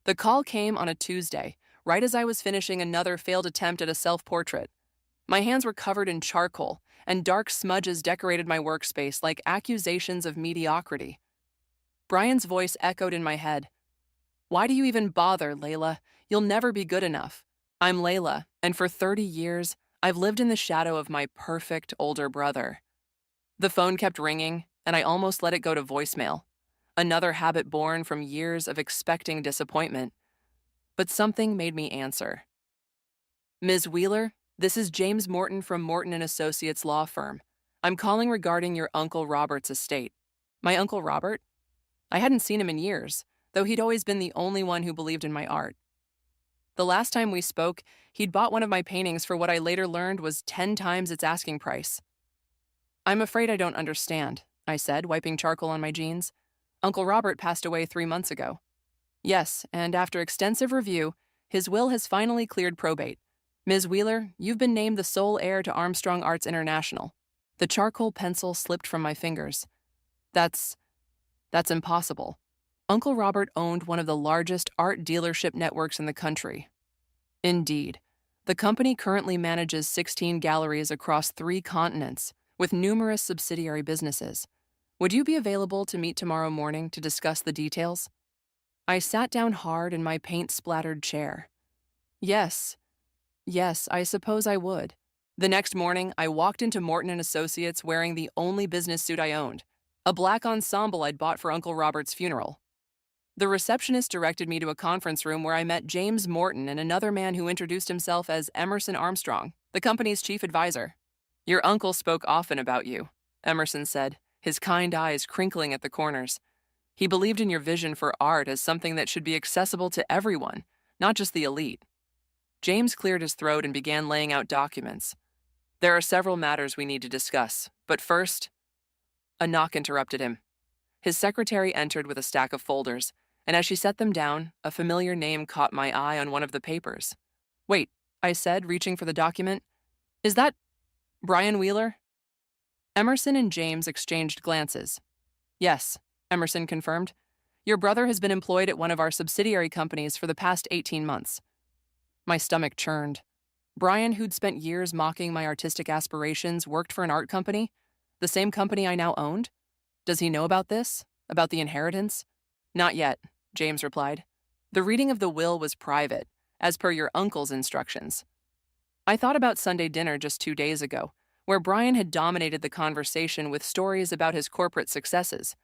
The call came on a Tuesday, right as I was finishing another failed attempt at a self-portrait. My hands were covered in charcoal, and dark smudges decorated my workspace like accusations of mediocrity. Brian's voice echoed in my head. "Why do you even bother, Layla? You'll never be good enough. I'm Layla, and for 30 years, I've lived in the shadow of my perfect older brother." The phone kept ringing, and I almost let it go to voicemail. Another habit born from years of expecting disappointment. But something made me answer. "Ms. Wheeler, this is James Morton from Morton and Associates law firm. I'm calling regarding your Uncle Robert's estate." My Uncle Robert? I hadn't seen him in years, though he'd always been the only one who believed in my art. The last time we spoke, he'd bought one of my paintings for what I later learned was 10 times its asking price. "I'm afraid I don't understand," I said, wiping charcoal on my jeans. "Uncle Robert passed away 3 months ago." "Yes, and after extensive review, his will has finally cleared probate. Ms. Wheeler, you've been named the sole heir to Armstrong Arts International." The charcoal pencil slipped from my fingers. That's impossible. Uncle Robert owned one of the largest art dealership networks in the country. Indeed. The company currently manages 16 galleries across 3 continents, with numerous subsidiary businesses. Would you be available to meet tomorrow morning to discuss the details? I sat down hard in my paint-splattered chair. Yes, I suppose I would. The next morning, I walked into Morton and Associates wearing the only business suit I owned, a black ensemble I'd bought for Uncle Robert's funeral. The receptionist directed me to a conference room where I met James Morton and another man who introduced himself as Emerson Armstrong, the company's chief advisor. "Your uncle spoke often about you," Emerson said, his kind eyes crinkling at the corners. "He believed in your vision for art as something that should be accessible to everyone, not just the elite." James cleared his throat and began laying out documents. "There are several matters we need to discuss, but first—" A knock interrupted him. His secretary entered with a stack of folders, and as she set them down, a familiar name caught my eye on one of the papers. "Wait," I said, reaching for the document. "Is that Brian Wheeler?" Emerson and James exchanged glances. "Yes," Emerson confirmed. "Your brother has been employed at one of our subsidiary companies for the past 18 months. My stomach churned. Brian, who'd spent years mocking my artistic aspirations, worked for an art company? The same company I now owned? Does he know about this? About the inheritance? "Not yet," James replied. "The reading of the will was private, as per your uncle's instructions." I thought about Sunday dinner just 2 days ago, where Brian had dominated the conversation with stories about his corporate successes.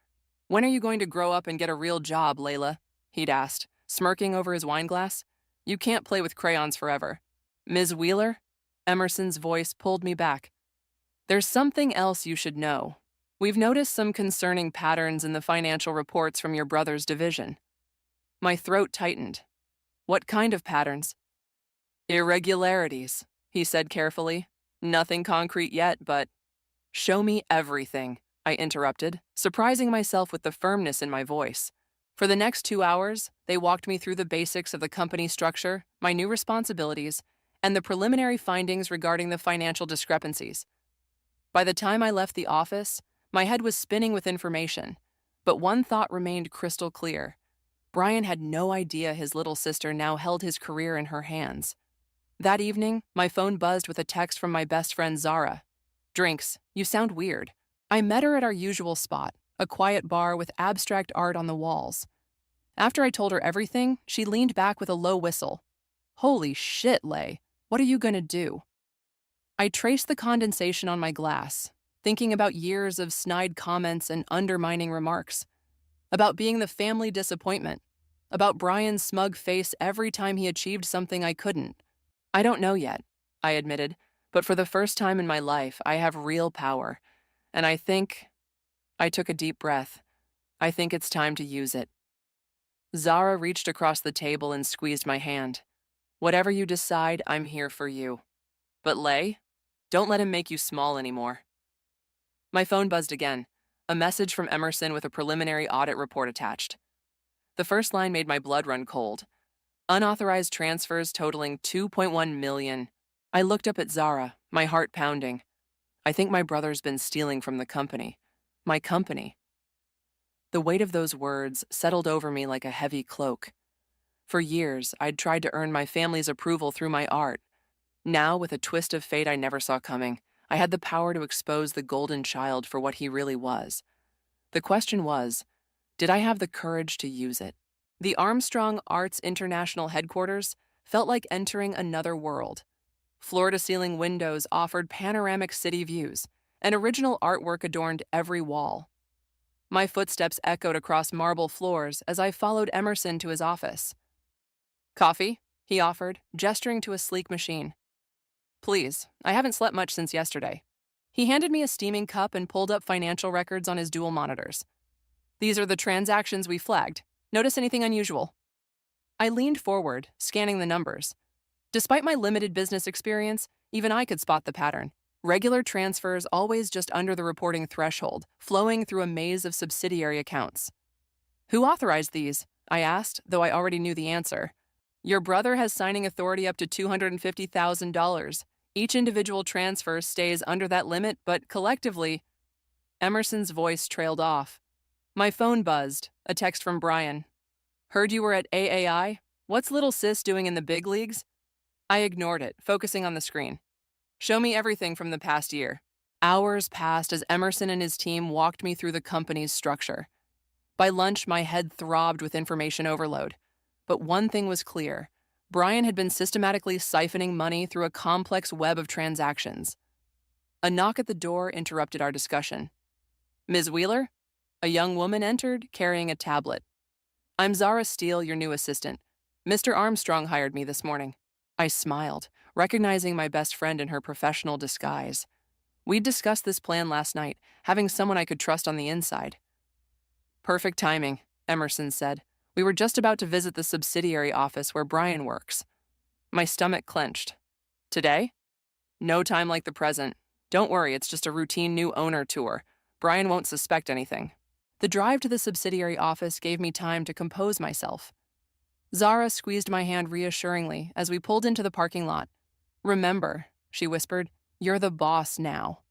"When are you going to grow up and get a real job, Layla?" he'd asked, smirking over his wineglass. "You can't play with crayons forever." "Ms. Wheeler?" Emerson's voice pulled me back. "There's something else you should know. We've noticed some concerning patterns in the financial reports from your brother's division." My throat tightened. "What kind of patterns?" "Irregularities," he said carefully. "Nothing concrete yet, but—" "Show me everything," I interrupted, surprising myself with the firmness in my voice. For the next 2 hours, they walked me through the basics of the company structure, my new responsibilities, and the preliminary findings regarding the financial discrepancies. By the time I left the office, my head was spinning with information, but one thought remained crystal clear. Brian had no idea his little sister now held his career in her hands. That evening, my phone buzzed with a text from my best friend Zara. "Drinks, you sound weird." I met her at our usual spot, a quiet bar with abstract art on the walls. After I told her everything, she leaned back with a low whistle. "Holy shit, Lay. What are you gonna do?" I traced the condensation on my glass, thinking about years of snide comments and undermining remarks. About being the family disappointment. About Brian's smug face every time he achieved something I couldn't. "I don't know yet," I admitted, "but for the first time in my life, I have real power. And I took a deep breath. I think it's time to use it." Zara reached across the table and squeezed my hand. "Whatever you decide, I'm here for you. But Lay, don't let him make you small anymore." My phone buzzed again, a message from Emerson with a preliminary audit report attached. The first line made my blood run cold. Unauthorized transfers totaling $2.1 million. I looked up at Zara, my heart pounding. "I think my brother's been stealing from the company. My company." The weight of those words settled over me like a heavy cloak. For years, I'd tried to earn my family's approval through my art. Now, with a twist of fate I never saw coming, I had the power to expose the golden child for what he really was. The question was, did I have the courage to use it? The Armstrong Arts International headquarters felt like entering another world. Floor-to-ceiling windows offered panoramic city views, and original artwork adorned every wall. My footsteps echoed across marble floors as I followed Emerson to his office. "Coffee?" he offered, gesturing to a sleek machine. "Please, I haven't slept much since yesterday." He handed me a steaming cup and pulled up financial records on his dual monitors. "These are the transactions we flagged. Notice anything unusual?" I leaned forward, scanning the numbers. Despite my limited business experience, even I could spot the pattern. Regular transfers always just under the reporting threshold, flowing through a maze of subsidiary accounts. "Who authorized these?" I asked, though I already knew the answer. "Your brother has signing authority up to $250,000. Each individual transfer stays under that limit, but collectively..." Emerson's voice trailed off. My phone buzzed, a text from Brian. "Heard you were at AAI? What's little sis doing in the big leagues?" I ignored it, focusing on the screen. "Show me everything from the past year." Hours passed as Emerson and his team walked me through the company's structure. By lunch, my head throbbed with information overload. But one thing was clear. Brian had been systematically siphoning money through a complex web of transactions. A knock at the door interrupted our discussion. "Ms. Wheeler?" A young woman entered, carrying a tablet. "I'm Zara Steele, your new assistant. Mr. Armstrong hired me this morning." I smiled, recognizing my best friend in her professional disguise. We'd discussed this plan last night, having someone I could trust on the inside. "Perfect timing," Emerson said. "We were just about to visit the subsidiary office where Brian works." My stomach clenched. "Today?" "No time like the present. Don't worry, it's just a routine new owner tour. Brian won't suspect anything." The drive to the subsidiary office gave me time to compose myself. Zara squeezed my hand reassuringly as we pulled into the parking lot. "Remember," she whispered, "you're the boss now."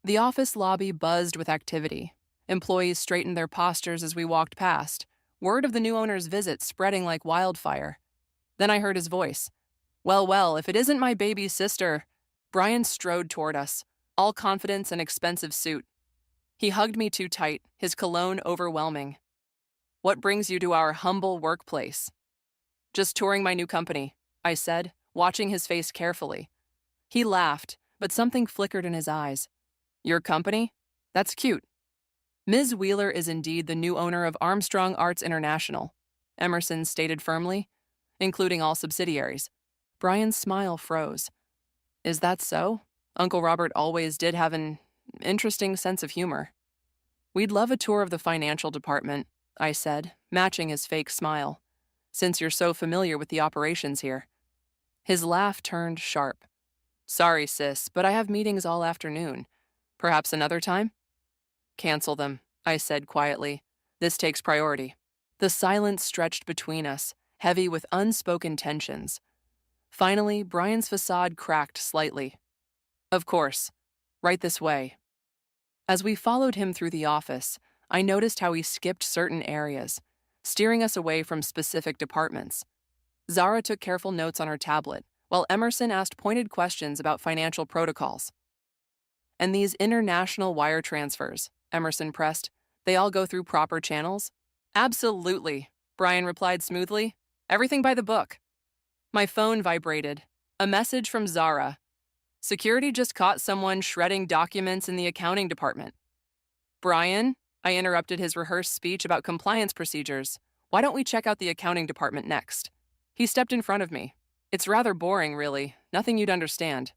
The office lobby buzzed with activity. Employees straightened their postures as we walked past, word of the new owner's visit spreading like wildfire. Then I heard his voice. "Well, well, if it isn't my baby sister." Brian strode toward us, all confidence and expensive suit. He hugged me too tight, his cologne overwhelming. "What brings you to our humble workplace?" "Just touring my new company," I said, watching his face carefully. He laughed, but something flickered in his eyes. "Your company? That's cute." "Ms. Wheeler is indeed the new owner of Armstrong Arts International," Emerson stated firmly, "including all subsidiaries." Brian's smile froze. "Is that so? Uncle Robert always did have an interesting sense of humor." "We'd love a tour of the financial department," I said, matching his fake smile, "since you're so familiar with the operations here." His laugh turned sharp. "Sorry, sis, but I have meetings all afternoon. Perhaps another time?" "Cancel them," I said quietly. "This takes priority." The silence stretched between us, heavy with unspoken tensions. Finally, Brian's facade cracked slightly. "Of course. Right this way." As we followed him through the office, I noticed how he skipped certain areas, steering us away from specific departments. Zara took careful notes on her tablet, while Emerson asked pointed questions about financial protocols. "And these international wire transfers," Emerson pressed, "they all go through proper channels?" "Absolutely," Brian replied smoothly. "Everything by the book." My phone vibrated. A message from Zara. "Security just caught someone shredding documents in the accounting department." "Brian," I interrupted his rehearsed speech about compliance procedures. "Why don't we check out the accounting department next?" He stepped in front of me. "It's rather boring, really. Nothing you'd understand."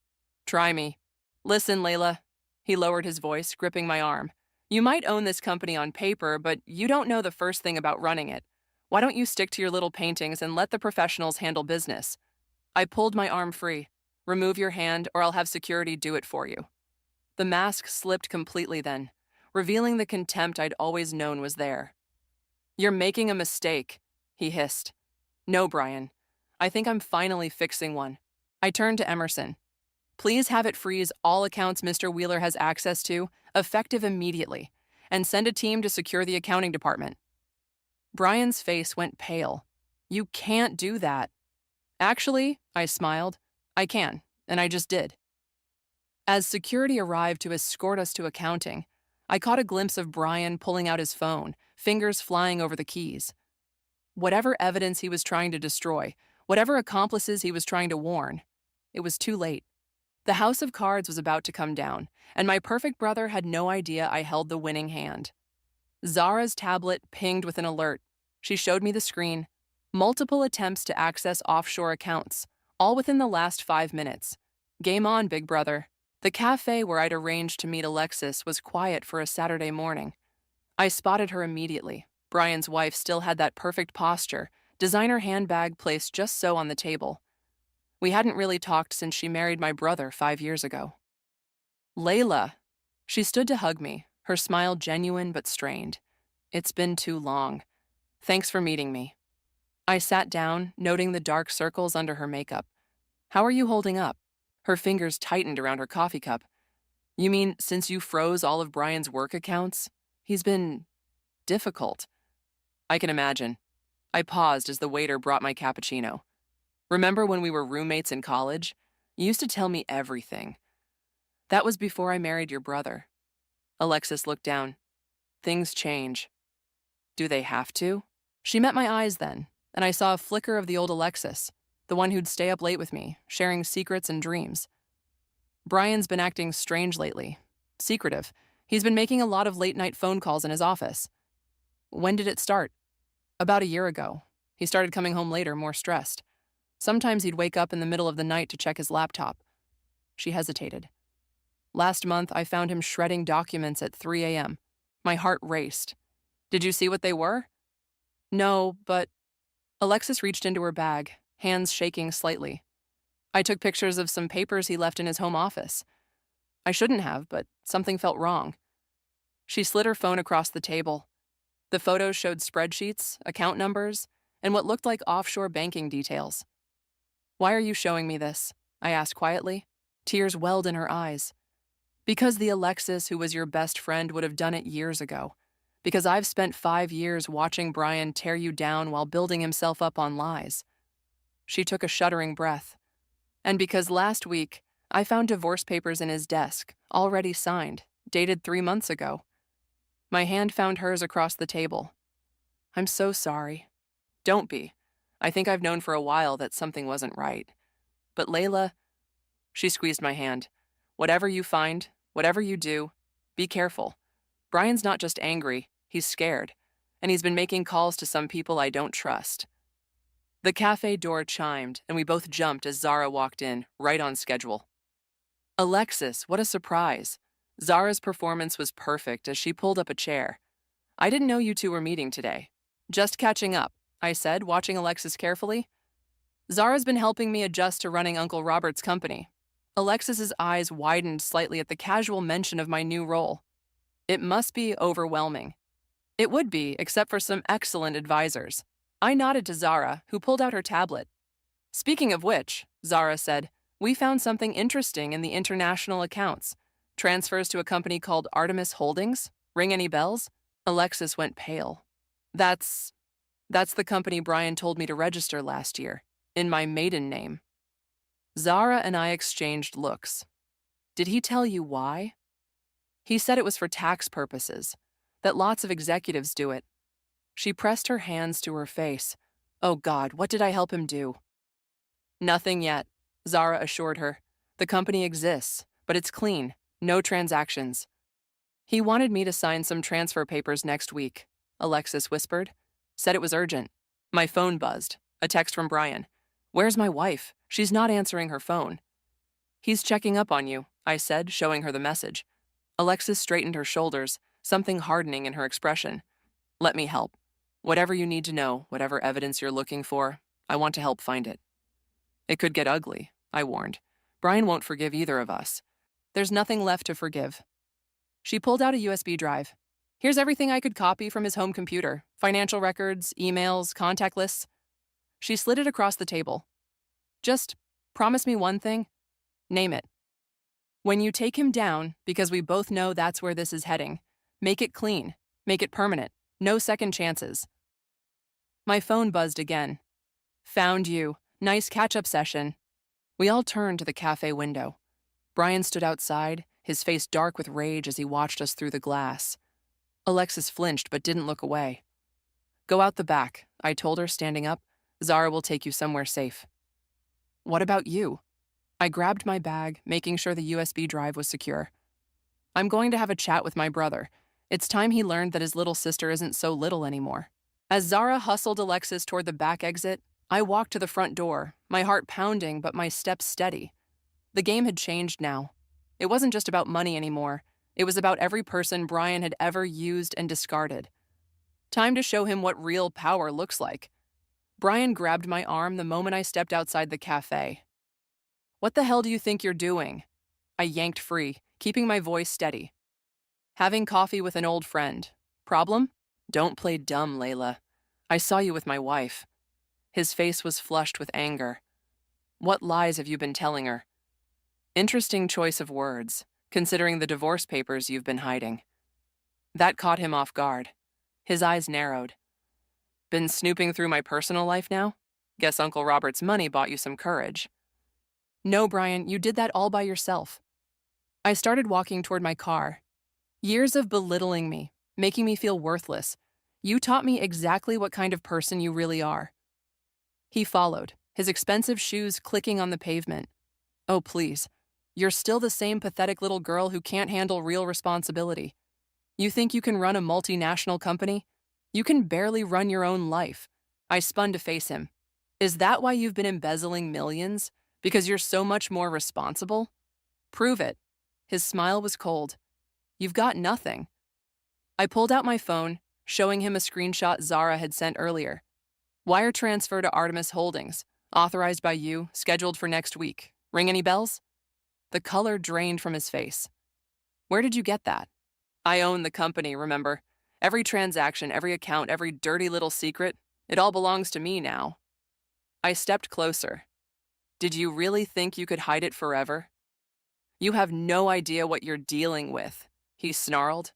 "Try me." "Listen, Layla." He lowered his voice, gripping my arm. "You might own this company on paper, but you don't know the first thing about running it. Why don't you stick to your little paintings and let the professionals handle business?" I pulled my arm free. "Remove your hand, or I'll have security do it for you." The mask slipped completely then, revealing the contempt I'd always known was there. "You're making a mistake," he hissed. "No, Brian. I think I'm finally fixing one." I turned to Emerson. "Please have it freeze all accounts Mr. Wheeler has access to, effective immediately, and send a team to secure the accounting department." Brian's face went pale. You can't do that. Actually, I smiled, I can, and I just did. As security arrived to escort us to accounting, I caught a glimpse of Brian pulling out his phone, fingers flying over the keys. Whatever evidence he was trying to destroy, whatever accomplices he was trying to warn, it was too late. The house of cards was about to come down, and my perfect brother had no idea I held the winning hand. Zara's tablet pinged with an alert. She showed me the screen. Multiple attempts to access offshore accounts, all within the last 5 minutes. Game on, big brother. The cafe where I'd arranged to meet Alexis was quiet for a Saturday morning. I spotted her immediately. Brian's wife still had that perfect posture, designer handbag placed just so on the table. We hadn't really talked since she married my brother 5 years ago. Layla. She stood to hug me, her smile genuine but strained. It's been too long. Thanks for meeting me. I sat down, noting the dark circles under her makeup. How are you holding up? Her fingers tightened around her coffee cup. You mean since you froze all of Brian's work accounts? He's been difficult. I can imagine. I paused as the waiter brought my cappuccino. Remember when we were roommates in college? You used to tell me everything. That was before I married your brother. Alexis looked down. Things change. Do they have to? She met my eyes then, and I saw a flicker of the old Alexis, the one who'd stay up late with me, sharing secrets and dreams. Brian's been acting strange lately. Secretive. He's been making a lot of late-night phone calls in his office. When did it start? About a year ago. He started coming home later, more stressed. Sometimes he'd wake up in the middle of the night to check his laptop. She hesitated. Last month, I found him shredding documents at 3 a.m. My heart raced. Did you see what they were? No, but... Alexis reached into her bag, hands shaking slightly. I took pictures of some papers he left in his home office. I shouldn't have, but something felt wrong. She slid her phone across the table. The photos showed spreadsheets, account numbers, and what looked like offshore banking details. Why are you showing me this? I asked quietly. Tears welled in her eyes. Because the Alexis who was your best friend would have done it years ago. Because I've spent 5 years watching Brian tear you down while building himself up on lies. She took a shuddering breath. And because last week, I found divorce papers in his desk, already signed, dated 3 months ago. My hand found hers across the table. I'm so sorry. Don't be. I think I've known for a while that something wasn't right. But Layla, she squeezed my hand. Whatever you find, whatever you do, be careful. Brian's not just angry, he's scared. And he's been making calls to some people I don't trust. The cafe door chimed, and we both jumped as Zara walked in, right on schedule. Alexis, what a surprise. Zara's performance was perfect as she pulled up a chair. I didn't know you two were meeting today. Just catching up, I said, watching Alexis carefully. Zara's been helping me adjust to running Uncle Robert's company. Alexis's eyes widened slightly at the casual mention of my new role. It must be overwhelming. It would be, except for some excellent advisors. I nodded to Zara, who pulled out her tablet. Speaking of which, Zara said, we found something interesting in the international accounts. Transfers to a company called Artemis Holdings? Ring any bells? Alexis went pale. That's the company Brian told me to register last year, in my maiden name. Zara and I exchanged looks. Did he tell you why? He said it was for tax purposes, that lots of executives do it. She pressed her hands to her face. Oh God, what did I help him do? Nothing yet, Zara assured her. The company exists, but it's clean, no transactions. He wanted me to sign some transfer papers next week, Alexis whispered. Said it was urgent. My phone buzzed. A text from Brian. Where's my wife? She's not answering her phone. He's checking up on you, I said, showing her the message. Alexis straightened her shoulders, something hardening in her expression. Let me help. Whatever you need to know, whatever evidence you're looking for, I want to help find it. It could get ugly, I warned. Brian won't forgive either of us. There's nothing left to forgive. She pulled out a USB drive. Here's everything I could copy from his home computer. Financial records, emails, contact lists. She slid it across the table. Just promise me one thing. Name it. When you take him down, because we both know that's where this is heading, make it clean. Make it permanent. No second chances. My phone buzzed again. Found you. Nice catch-up session. We all turned to the cafe window. Brian stood outside, his face dark with rage as he watched us through the glass. Alexis flinched but didn't look away. Go out the back, I told her, standing up. Zara will take you somewhere safe. What about you? I grabbed my bag, making sure the USB drive was secure. I'm going to have a chat with my brother. It's time he learned that his little sister isn't so little anymore. As Zara hustled Alexis toward the back exit, I walked to the front door, my heart pounding but my steps steady. The game had changed now. It wasn't just about money anymore. It was about every person Brian had ever used and discarded. Time to show him what real power looks like. Brian grabbed my arm the moment I stepped outside the cafe. What the hell do you think you're doing? I yanked free, keeping my voice steady. Having coffee with an old friend. Problem? Don't play dumb, Layla. I saw you with my wife. His face was flushed with anger. What lies have you been telling her? Interesting choice of words, considering the divorce papers you've been hiding. That caught him off guard. His eyes narrowed. Been snooping through my personal life now? Guess Uncle Robert's money bought you some courage. No, Brian, you did that all by yourself. I started walking toward my car. Years of belittling me, making me feel worthless. You taught me exactly what kind of person you really are. He followed, his expensive shoes clicking on the pavement. Oh, please. You're still the same pathetic little girl who can't handle real responsibility. You think you can run a multinational company? You can barely run your own life. I spun to face him. Is that why you've been embezzling millions? Because you're so much more responsible? Prove it. His smile was cold. You've got nothing. I pulled out my phone, showing him a screenshot Zara had sent earlier. Wire transfer to Artemis Holdings, authorized by you, scheduled for next week. Ring any bells? The color drained from his face. Where did you get that? I own the company, remember? Every transaction, every account, every dirty little secret, it all belongs to me now. I stepped closer. Did you really think you could hide it forever? You have no idea what you're dealing with, he snarled.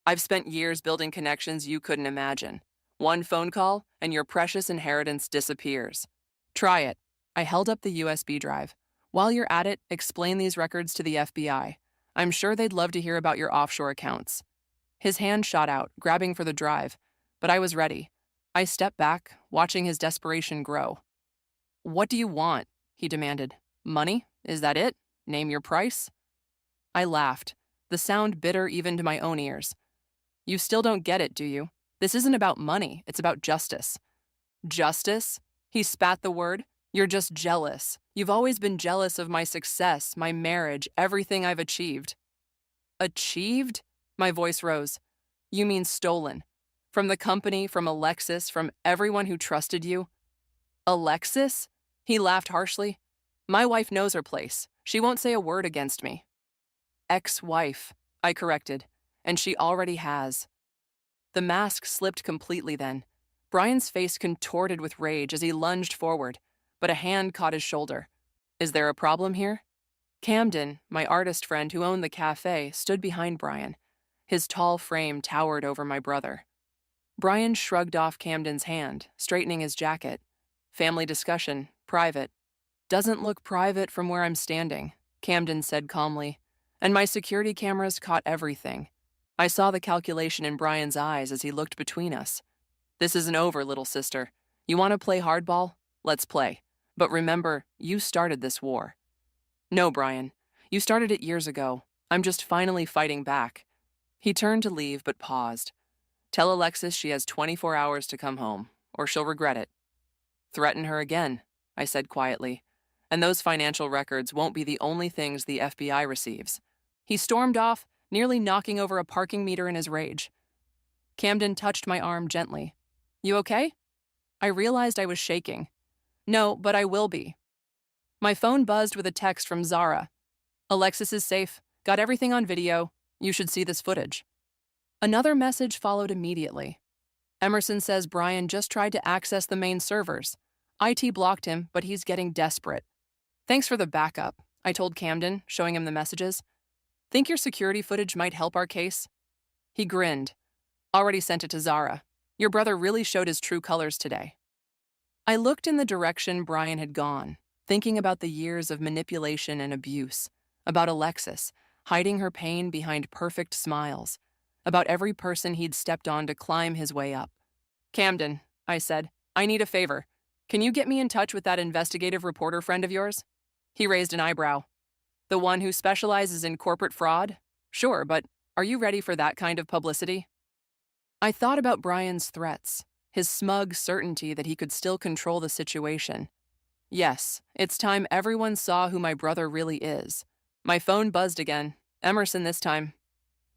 I've spent years building connections you couldn't imagine. One phone call, and your precious inheritance disappears. Try it. I held up the USB drive. While you're at it, explain these records to the FBI. I'm sure they'd love to hear about your offshore accounts. His hand shot out, grabbing for the drive, but I was ready. I stepped back, watching his desperation grow. What do you want? He demanded. Money? Is that it? Name your price? I laughed, the sound bitter even to my own ears. You still don't get it, do you? This isn't about money, it's about justice. Justice? He spat the word. You're just jealous. You've always been jealous of my success, my marriage, everything I've achieved. Achieved? My voice rose. You mean stolen. From the company, from Alexis, from everyone who trusted you. Alexis? He laughed harshly. My wife knows her place. She won't say a word against me. Ex-wife, I corrected, and she already has. The mask slipped completely then. Brian's face contorted with rage as he lunged forward, but a hand caught his shoulder. Is there a problem here? Camden, my artist friend who owned the cafe, stood behind Brian. His tall frame towered over my brother. Brian shrugged off Camden's hand, straightening his jacket. Family discussion, private. Doesn't look private from where I'm standing, Camden said calmly, and my security cameras caught everything. I saw the calculation in Brian's eyes as he looked between us. This isn't over, little sister. You want to play hardball? Let's play. But remember, you started this war. No, Brian. You started it years ago. I'm just finally fighting back. He turned to leave, but paused. Tell Alexis she has 24 hours to come home, or she'll regret it. Threaten her again, I said quietly, and those financial records won't be the only things the FBI receives. He stormed off, nearly knocking over a parking meter in his rage. Camden touched my arm gently. You okay? I realized I was shaking. No, but I will be. My phone buzzed with a text from Zara. Alexis is safe. Got everything on video. You should see this footage. Another message followed immediately. Emerson says Brian just tried to access the main servers. IT blocked him, but he's getting desperate. Thanks for the backup, I told Camden, showing him the messages. Think your security footage might help our case? He grinned. Already sent it to Zara. Your brother really showed his true colors today. I looked in the direction Brian had gone, thinking about the years of manipulation and abuse, about Alexis, hiding her pain behind perfect smiles, about every person he'd stepped on to climb his way up. "Camden," I said, "I need a favor. Can you get me in touch with that investigative reporter friend of yours?" He raised an eyebrow. "The one who specializes in corporate fraud? Sure, but are you ready for that kind of publicity?" I thought about Brian's threats, his smug certainty that he could still control the situation. Yes, it's time everyone saw who my brother really is. My phone buzzed again. Emerson this time.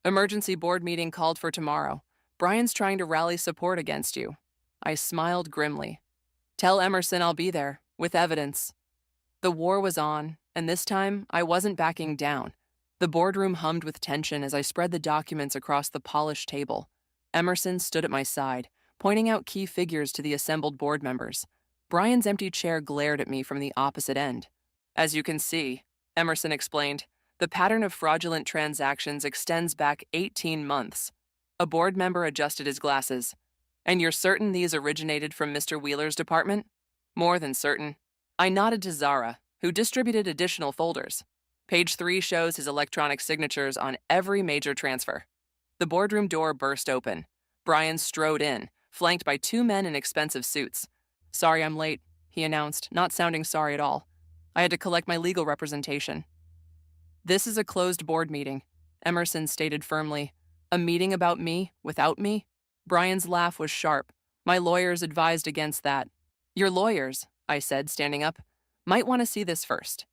"Emergency board meeting called for tomorrow. Brian's trying to rally support against you." I smiled grimly. "Tell Emerson I'll be there, with evidence." The war was on, and this time I wasn't backing down. The boardroom hummed with tension as I spread the documents across the polished table. Emerson stood at my side, pointing out key figures to the assembled board members. Brian's empty chair glared at me from the opposite end. "As you can see," Emerson explained, "the pattern of fraudulent transactions extends back 18 months. A board member adjusted his glasses. "And you're certain these originated from Mr. Wheeler's department?" "More than certain." I nodded to Zara, who distributed additional folders. Page 3 shows his electronic signatures on every major transfer. The boardroom door burst open. Brian strode in, flanked by 2 men in expensive suits. "Sorry I'm late," he announced, not sounding sorry at all. "I had to collect my legal representation." "This is a closed board meeting," Emerson stated firmly. "A meeting about me, without me?" Brian's laugh was sharp. "My lawyers advised against that." "Your lawyers," I said, standing up, "might want to see this first."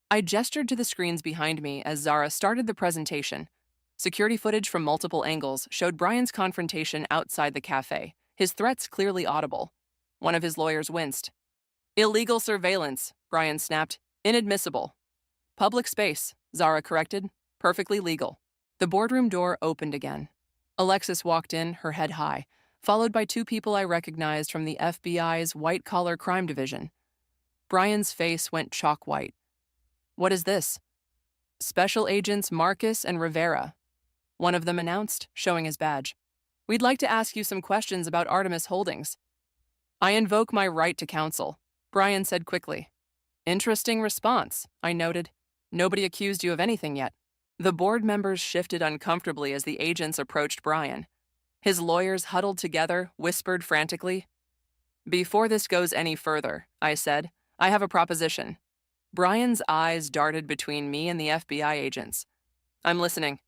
I gestured to the screens behind me as Zara started the presentation. Security footage from multiple angles showed Brian's confrontation outside the cafe, his threats clearly audible. One of his lawyers winced. "Illegal surveillance," Brian snapped. "Inadmissible." "Public space," Zara corrected. "Perfectly legal." The boardroom door opened again. Alexis walked in, her head high, followed by 2 people I recognized from the FBI's white-collar crime division. Brian's face went chalk white. "What is this?" "Special Agents Marcus and Rivera," one of them announced, showing his badge. "We'd like to ask you some questions about Artemis Holdings." "I invoke my right to counsel," Brian said quickly. "Interesting response," I noted. "Nobody accused you of anything yet." The board members shifted uncomfortably as the agents approached Brian. His lawyers huddled together, whispered frantically. "Before this goes any further," I said, "I have a proposition." Brian's eyes darted between me and the FBI agents. "I'm listening."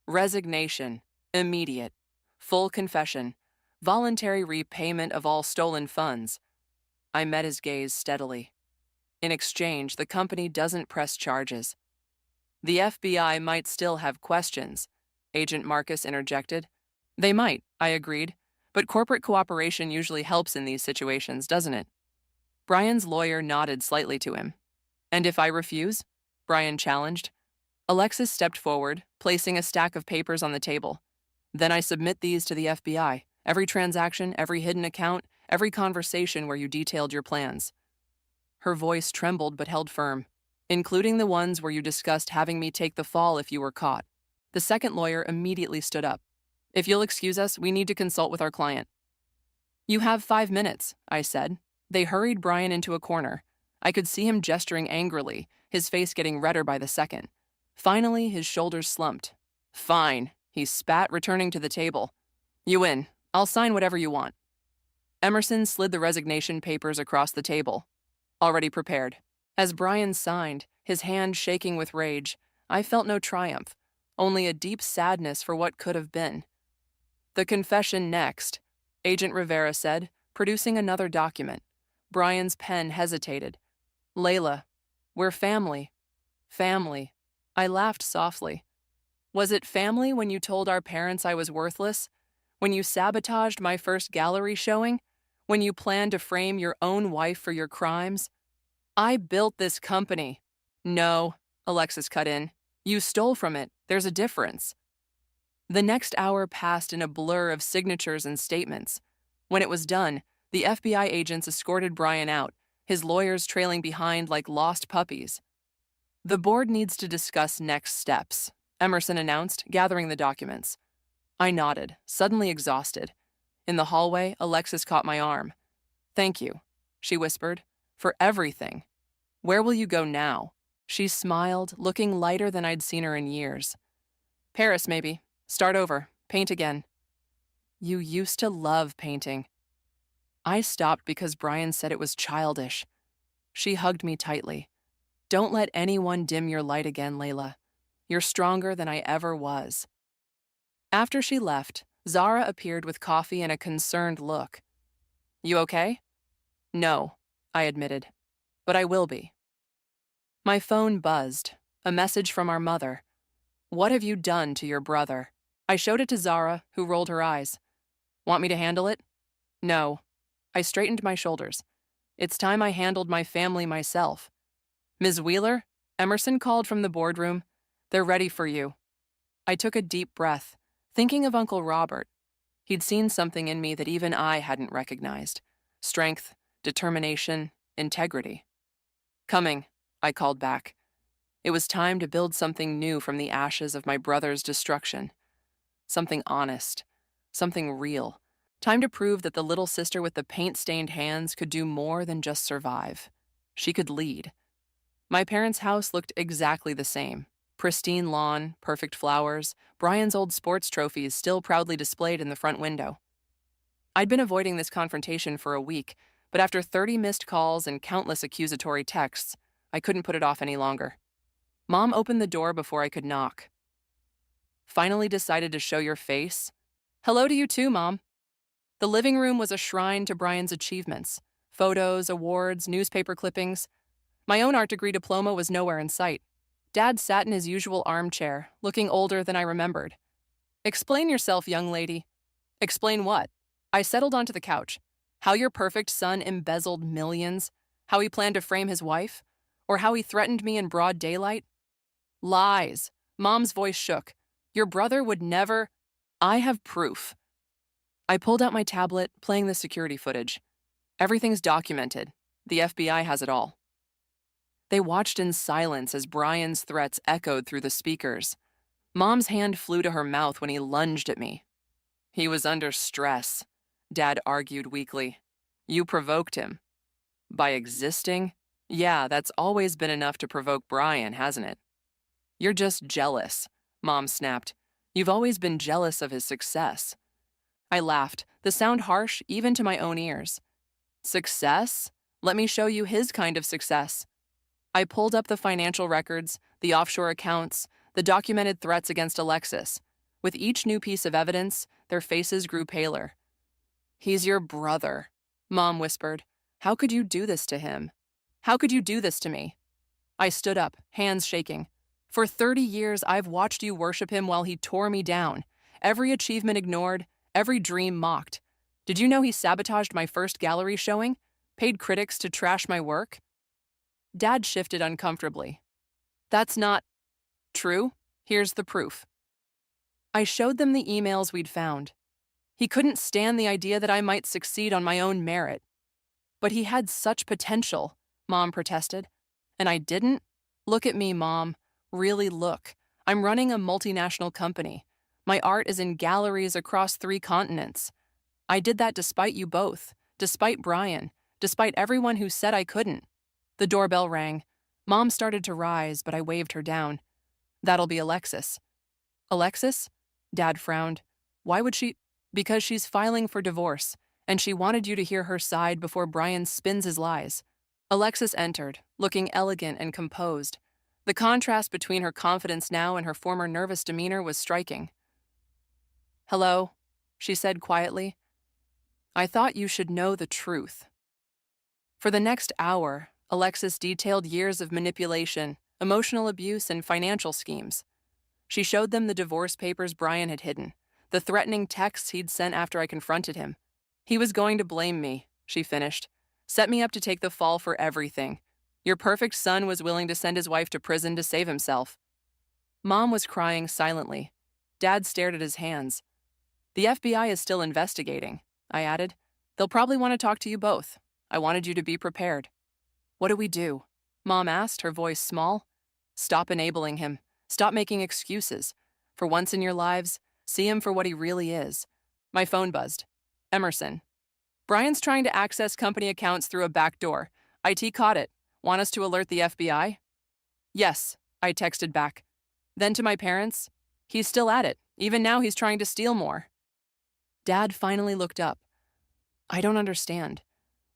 "Resignation. Immediate. Full confession. Voluntary repayment of all stolen funds." I met his gaze steadily. "In exchange, the company doesn't press charges." "The FBI might still have questions," Agent Marcus interjected. "They might," I agreed, "but corporate cooperation usually helps in these situations, doesn't it?" Brian's lawyer nodded slightly to him. "And if I refuse?" Brian challenged. Alexis stepped forward, placing a stack of papers on the table. "Then I submit these to the FBI. Every transaction, every hidden account, every conversation where you detailed your plans." Her voice trembled but held firm. "Including the ones where you discussed having me take the fall if you were caught." The second lawyer immediately stood up. "If you'll excuse us, we need to consult with our client." "You have 5 minutes," I said. They hurried Brian into a corner. I could see him gesturing angrily, his face getting redder by the second. Finally, his shoulders slumped. "Fine," he spat, returning to the table. "You win. I'll sign whatever you want." Emerson slid the resignation papers across the table. "Already prepared." As Brian signed, his hand shaking with rage, I felt no triumph, only a deep sadness for what could have been. "The confession next," Agent Rivera said, producing another document. Brian's pen hesitated. "Layla, we're family." "Family." I laughed softly. "Was it family when you told our parents I was worthless? When you sabotaged my first gallery showing? When you planned to frame your own wife for your crimes? I built this company." "No," Alexis cut in. "You stole from it. There's a difference." The next hour passed in a blur of signatures and statements. When it was done, the FBI agents escorted Brian out, his lawyers trailing behind like lost puppies. "The board needs to discuss next steps," Emerson announced, gathering the documents. I nodded, suddenly exhausted. In the hallway, Alexis caught my arm. Thank you, she whispered, for everything. Where will you go now? She smiled, looking lighter than I'd seen her in years. Paris, maybe. Start over. Paint again. You used to love painting. I stopped because Brian said it was childish. She hugged me tightly. Don't let anyone dim your light again, Layla. You're stronger than I ever was. After she left, Zara appeared with coffee and a concerned look. You okay? No, I admitted. But I will be. My phone buzzed. A message from our mother. What have you done to your brother? I showed it to Zara, who rolled her eyes. Want me to handle it? No. I straightened my shoulders. It's time I handled my family myself. Ms. Wheeler, Emerson called from the boardroom. They're ready for you. I took a deep breath, thinking of Uncle Robert. He'd seen something in me that even I hadn't recognized. Strength, determination, integrity. Coming, I called back. It was time to build something new from the ashes of my brother's destruction. Something honest. Something real. Time to prove that the little sister with the paint-stained hands could do more than just survive. She could lead. My parents' house looked exactly the same. Pristine lawn, perfect flowers, Brian's old sports trophies still proudly displayed in the front window. I'd been avoiding this confrontation for a week, but after 30 missed calls and countless accusatory texts, I couldn't put it off any longer. Mom opened the door before I could knock. Finally decided to show your face? Hello to you too, Mom. The living room was a shrine to Brian's achievements. Photos, awards, newspaper clippings. My own art degree diploma was nowhere in sight. Dad sat in his usual armchair, looking older than I remembered. Explain yourself, young lady. Explain what? I settled onto the couch. How your perfect son embezzled millions? How he planned to frame his wife? Or how he threatened me in broad daylight? Lies. Mom's voice shook. Your brother would never... I have proof. I pulled out my tablet, playing the security footage. Everything's documented. The FBI has it all. They watched in silence as Brian's threats echoed through the speakers. Mom's hand flew to her mouth when he lunged at me. He was under stress, Dad argued weakly. You provoked him. By existing? Yeah, that's always been enough to provoke Brian, hasn't it? You're just jealous, Mom snapped. You've always been jealous of his success. I laughed, the sound harsh even to my own ears. Success? Let me show you his kind of success. I pulled up the financial records, the offshore accounts, the documented threats against Alexis. With each new piece of evidence, their faces grew paler. He's your brother, Mom whispered. How could you do this to him? How could you do this to me? I stood up, hands shaking. For 30 years, I've watched you worship him while he tore me down. Every achievement ignored, every dream mocked. Did you know he sabotaged my first gallery showing? Paid critics to trash my work? Dad shifted uncomfortably. That's not true. Here's the proof. I showed them the emails we'd found. He couldn't stand the idea that I might succeed on my own merit. But he had such potential, Mom protested. And I didn't? Look at me, Mom. Really look. I'm running a multinational company. My art is in galleries across 3 continents. I did that despite you both, despite Brian, despite everyone who said I couldn't. The doorbell rang. Mom started to rise, but I waved her down. That'll be Alexis. Alexis? Dad frowned. Why would she? Because she's filing for divorce, and she wanted you to hear her side before Brian spins his lies. Alexis entered, looking elegant and composed. The contrast between her confidence now and her former nervous demeanor was striking. Hello, she said quietly. I thought you should know the truth. For the next hour, Alexis detailed years of manipulation, emotional abuse, and financial schemes. She showed them the divorce papers Brian had hidden, the threatening texts he'd sent after I confronted him. He was going to blame me, she finished. Set me up to take the fall for everything. Your perfect son was willing to send his wife to prison to save himself. Mom was crying silently. Dad stared at his hands. The FBI is still investigating, I added. They'll probably want to talk to you both. I wanted you to be prepared. What do we do? Mom asked, her voice small. Stop enabling him. Stop making excuses. For once in your lives, see him for what he really is. My phone buzzed. Emerson. Brian's trying to access company accounts through a back door. IT caught it. Want us to alert the FBI? Yes, I texted back. Then to my parents, he's still at it. Even now, he's trying to steal more. Dad finally looked up. I don't understand.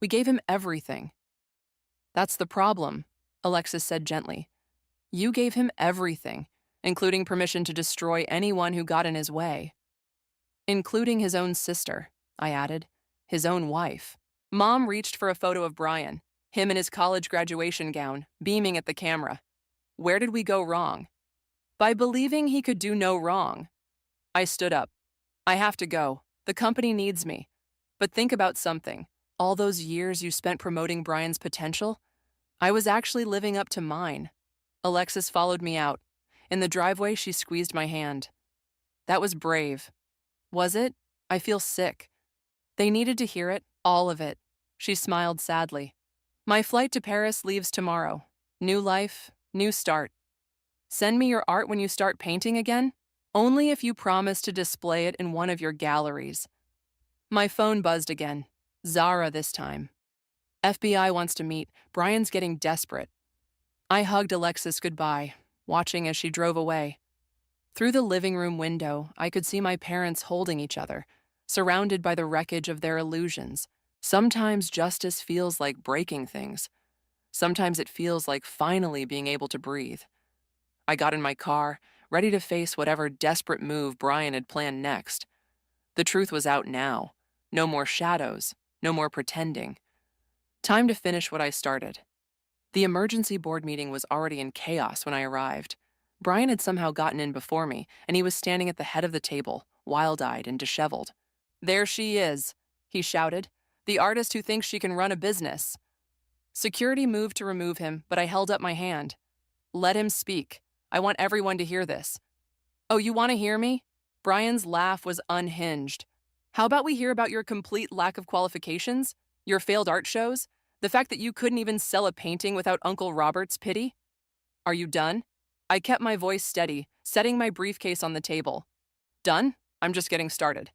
We gave him everything. That's the problem, Alexis said gently. You gave him everything, including permission to destroy anyone who got in his way. Including his own sister, I added. His own wife. Mom reached for a photo of Brian, him in his college graduation gown, beaming at the camera. Where did we go wrong? By believing he could do no wrong. I stood up. I have to go. The company needs me. But think about something. All those years you spent promoting Brian's potential, I was actually living up to mine. Alexis followed me out. In the driveway, she squeezed my hand. That was brave. Was it? I feel sick. They needed to hear it, all of it. She smiled sadly. My flight to Paris leaves tomorrow. New life, new start. Send me your art when you start painting again? Only if you promise to display it in one of your galleries. My phone buzzed again. Zara this time. FBI wants to meet. Brian's getting desperate. I hugged Alexis goodbye, watching as she drove away. Through the living room window, I could see my parents holding each other, surrounded by the wreckage of their illusions. Sometimes justice feels like breaking things. Sometimes it feels like finally being able to breathe. I got in my car, ready to face whatever desperate move Brian had planned next. The truth was out now. No more shadows, no more pretending. Time to finish what I started. The emergency board meeting was already in chaos when I arrived. Brian had somehow gotten in before me, and he was standing at the head of the table, wild-eyed and disheveled. There she is, he shouted, the artist who thinks she can run a business. Security moved to remove him, but I held up my hand. Let him speak. I want everyone to hear this. Oh, you want to hear me? Brian's laugh was unhinged. How about we hear about your complete lack of qualifications? Your failed art shows? The fact that you couldn't even sell a painting without Uncle Robert's pity? Are you done? I kept my voice steady, setting my briefcase on the table. Done? I'm just getting started.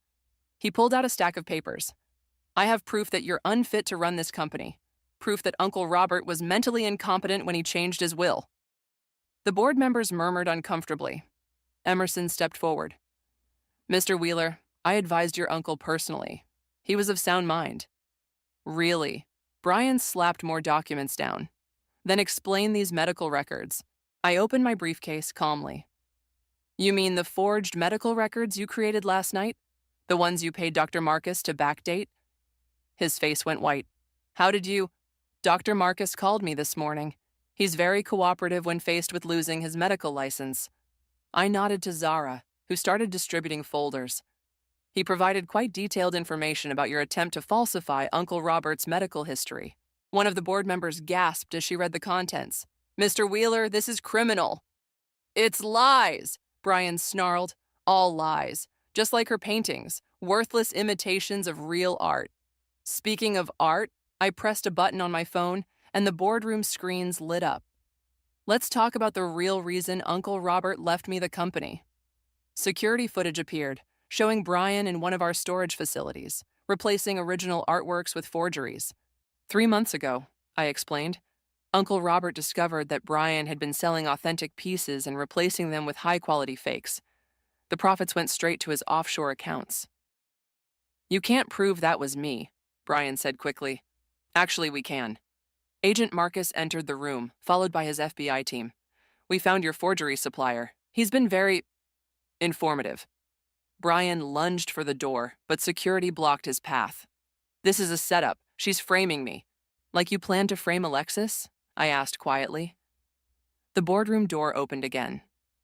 He pulled out a stack of papers. I have proof that you're unfit to run this company. Proof that Uncle Robert was mentally incompetent when he changed his will. The board members murmured uncomfortably. Emerson stepped forward. Mr. Wheeler, I advised your uncle personally. He was of sound mind. Really? Brian slapped more documents down. Then explain these medical records. I opened my briefcase calmly. You mean the forged medical records you created last night? The ones you paid Dr. Marcus to backdate? His face went white. How did you? Dr. Marcus called me this morning. He's very cooperative when faced with losing his medical license. I nodded to Zara, who started distributing folders. He provided quite detailed information about your attempt to falsify Uncle Robert's medical history. One of the board members gasped as she read the contents. Mr. Wheeler, this is criminal. It's lies, Brian snarled. All lies. Just like her paintings, worthless imitations of real art. Speaking of art, I pressed a button on my phone, and the boardroom screens lit up. Let's talk about the real reason Uncle Robert left me the company. Security footage appeared, showing Brian in one of our storage facilities, replacing original artworks with forgeries. 3 months ago, I explained, Uncle Robert discovered that Brian had been selling authentic pieces and replacing them with high-quality fakes. The profits went straight to his offshore accounts. You can't prove that was me, Brian said quickly. Actually, we can. Agent Marcus entered the room, followed by his FBI team. We found your forgery supplier. He's been very informative. Brian lunged for the door, but security blocked his path. This is a setup. She's framing me. Like you planned to frame Alexis? I asked quietly. The boardroom door opened again.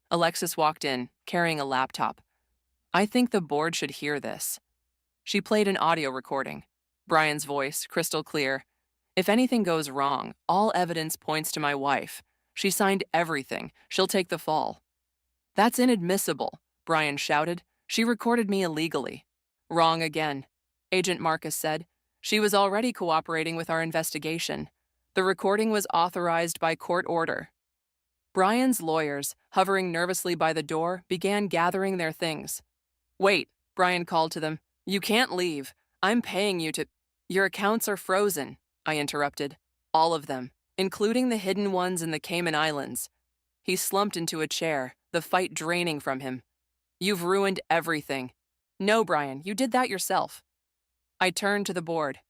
Alexis walked in, carrying a laptop. I think the board should hear this. She played an audio recording. Brian's voice, crystal clear. If anything goes wrong, all evidence points to my wife. She signed everything. She'll take the fall. That's inadmissible, Brian shouted. She recorded me illegally. Wrong again, Agent Marcus said. She was already cooperating with our investigation. The recording was authorized by court order. Brian's lawyers, hovering nervously by the door, began gathering their things. Wait, Brian called to them. You can't leave. I'm paying you to... Your accounts are frozen, I interrupted. All of them, including the hidden ones in the Cayman Islands. He slumped into a chair, the fight draining from him. You've ruined everything. No, Brian, you did that yourself. I turned to the board.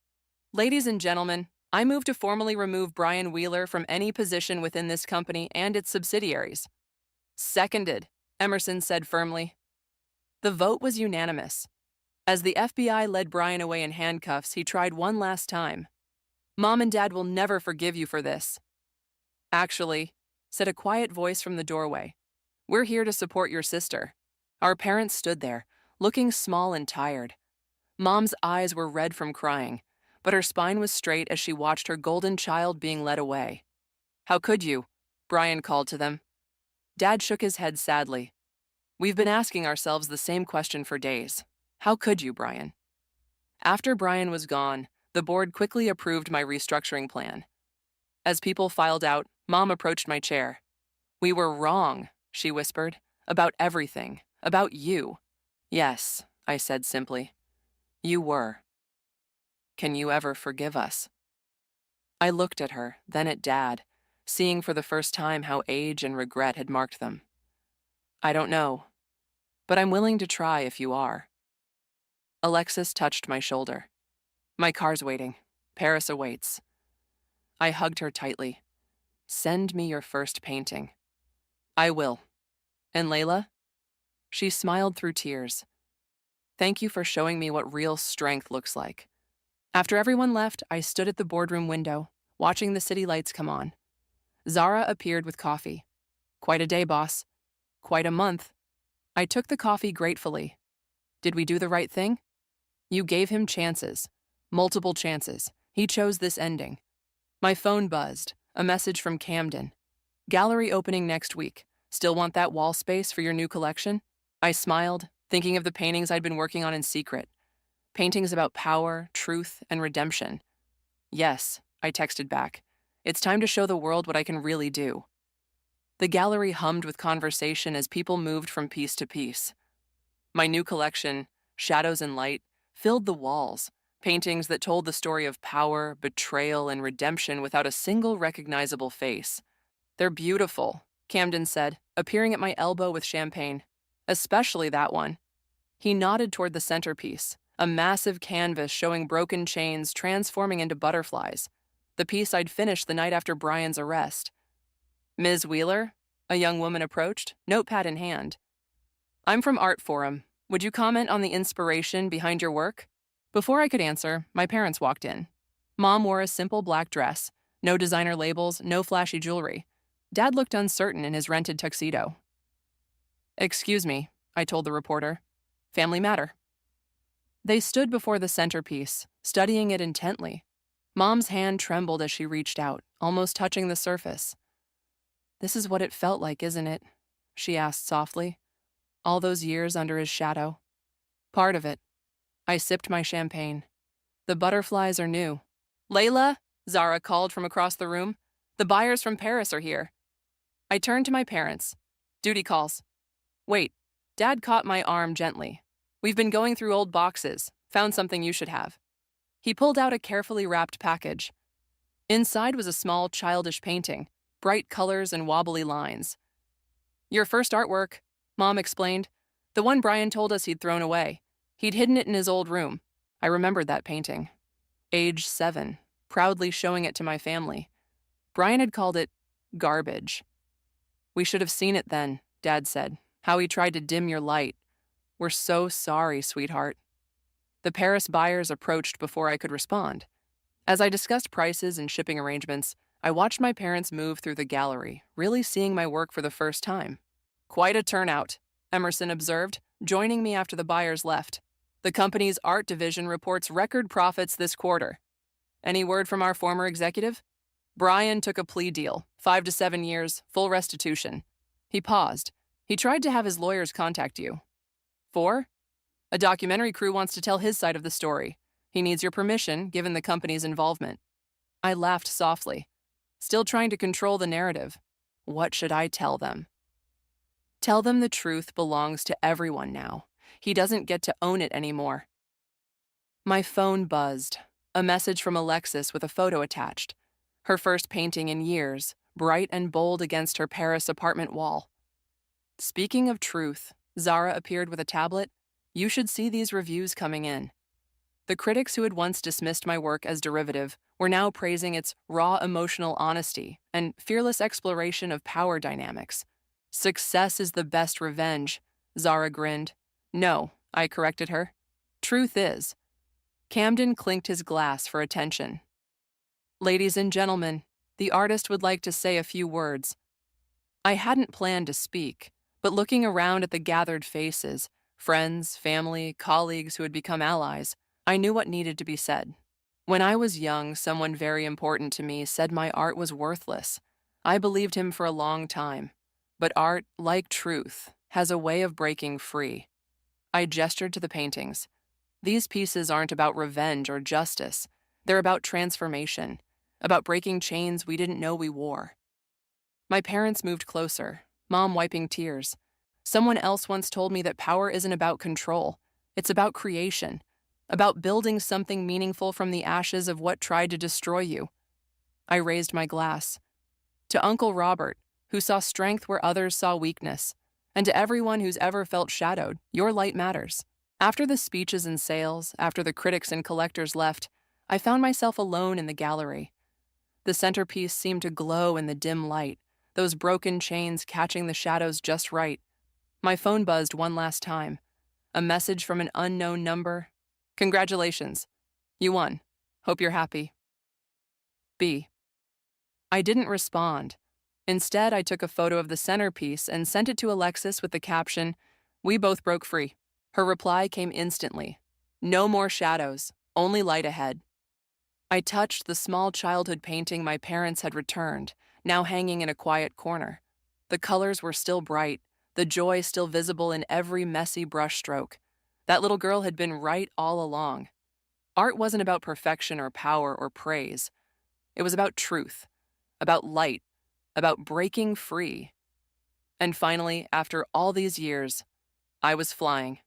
Ladies and gentlemen, I move to formally remove Brian Wheeler from any position within this company and its subsidiaries. Seconded, Emerson said firmly. The vote was unanimous. As the FBI led Brian away in handcuffs, he tried one last time. Mom and Dad will never forgive you for this. Actually, said a quiet voice from the doorway, we're here to support your sister. Our parents stood there, looking small and tired. Mom's eyes were red from crying, but her spine was straight as she watched her golden child being led away. How could you? Brian called to them. Dad shook his head sadly. We've been asking ourselves the same question for days. How could you, Brian? After Brian was gone, the board quickly approved my restructuring plan. As people filed out, Mom approached my chair. We were wrong, she whispered, about everything, about you. Yes, I said simply. You were. Can you ever forgive us? I looked at her, then at Dad, seeing for the first time how age and regret had marked them. I don't know, but I'm willing to try if you are. Alexis touched my shoulder. My car's waiting. Paris awaits. I hugged her tightly. Send me your first painting. I will. And Layla? She smiled through tears. Thank you for showing me what real strength looks like. After everyone left, I stood at the boardroom window, watching the city lights come on. Zara appeared with coffee. Quite a day, boss. Quite a month. I took the coffee gratefully. Did we do the right thing? You gave him chances. Multiple chances. He chose this ending. My phone buzzed. A message from Camden. Gallery opening next week. Still want that wall space for your new collection? I smiled, thinking of the paintings I'd been working on in secret. Paintings about power, truth, and redemption. Yes, I texted back. It's time to show the world what I can really do. The gallery hummed with conversation as people moved from piece to piece. My new collection, Shadows and Light, filled the walls, paintings that told the story of power, betrayal, and redemption without a single recognizable face. They're beautiful, Camden said, appearing at my elbow with champagne. Especially that one. He nodded toward the centerpiece, a massive canvas showing broken chains transforming into butterflies, the piece I'd finished the night after Brian's arrest. Ms. Wheeler? A young woman approached, notepad in hand. I'm from Art Forum. Would you comment on the inspiration behind your work? Before I could answer, my parents walked in. Mom wore a simple black dress, no designer labels, no flashy jewelry. Dad looked uncertain in his rented tuxedo. Excuse me, I told the reporter. Family matter. They stood before the centerpiece, studying it intently. Mom's hand trembled as she reached out, almost touching the surface. This is what it felt like, isn't it? She asked softly. All those years under his shadow. Part of it. I sipped my champagne. The butterflies are new. Layla, Zara called from across the room. The buyers from Paris are here. I turned to my parents. Duty calls. Wait, Dad caught my arm gently. We've been going through old boxes. Found something you should have. He pulled out a carefully wrapped package. Inside was a small, childish painting, bright colors and wobbly lines. Your first artwork, Mom explained. The one Brian told us he'd thrown away. He'd hidden it in his old room. I remembered that painting. Age 7, proudly showing it to my family. Brian had called it garbage. We should have seen it then, Dad said. How he tried to dim your light. We're so sorry, sweetheart. The Paris buyers approached before I could respond. As I discussed prices and shipping arrangements, I watched my parents move through the gallery, really seeing my work for the first time. Quite a turnout, Emerson observed, joining me after the buyers left. The company's art division reports record profits this quarter. Any word from our former executive? Brian took a plea deal, 5 to 7 years, full restitution. He paused. He tried to have his lawyers contact you. 4? A documentary crew wants to tell his side of the story. He needs your permission, given the company's involvement. I laughed softly, still trying to control the narrative. What should I tell them? Tell them the truth belongs to everyone now. He doesn't get to own it anymore. My phone buzzed. A message from Alexis with a photo attached. Her first painting in years, bright and bold against her Paris apartment wall. Speaking of truth, Zara appeared with a tablet. You should see these reviews coming in. The critics who had once dismissed my work as derivative were now praising its raw emotional honesty and fearless exploration of power dynamics. Success is the best revenge, Zara grinned. No, I corrected her. Truth is. Camden clinked his glass for attention. Ladies and gentlemen, the artist would like to say a few words. I hadn't planned to speak, but looking around at the gathered faces, friends, family, colleagues who had become allies, I knew what needed to be said. When I was young, someone very important to me said my art was worthless. I believed him for a long time. But art, like truth, has a way of breaking free. I gestured to the paintings. These pieces aren't about revenge or justice. They're about transformation, about breaking chains we didn't know we wore. My parents moved closer, Mom wiping tears. Someone else once told me that power isn't about control. It's about creation, about building something meaningful from the ashes of what tried to destroy you. I raised my glass. To Uncle Robert, who saw strength where others saw weakness, and to everyone who's ever felt shadowed, your light matters. After the speeches and sales, after the critics and collectors left, I found myself alone in the gallery. The centerpiece seemed to glow in the dim light, those broken chains catching the shadows just right. My phone buzzed one last time. A message from an unknown number. Congratulations. You won. Hope you're happy. B. I didn't respond. Instead, I took a photo of the centerpiece and sent it to Alexis with the caption, "We both broke free." Her reply came instantly. No more shadows, only light ahead. I touched the small childhood painting my parents had returned, now hanging in a quiet corner. The colors were still bright, the joy still visible in every messy brushstroke. That little girl had been right all along. Art wasn't about perfection or power or praise. It was about truth, about light, about breaking free. And finally, after all these years, I was flying.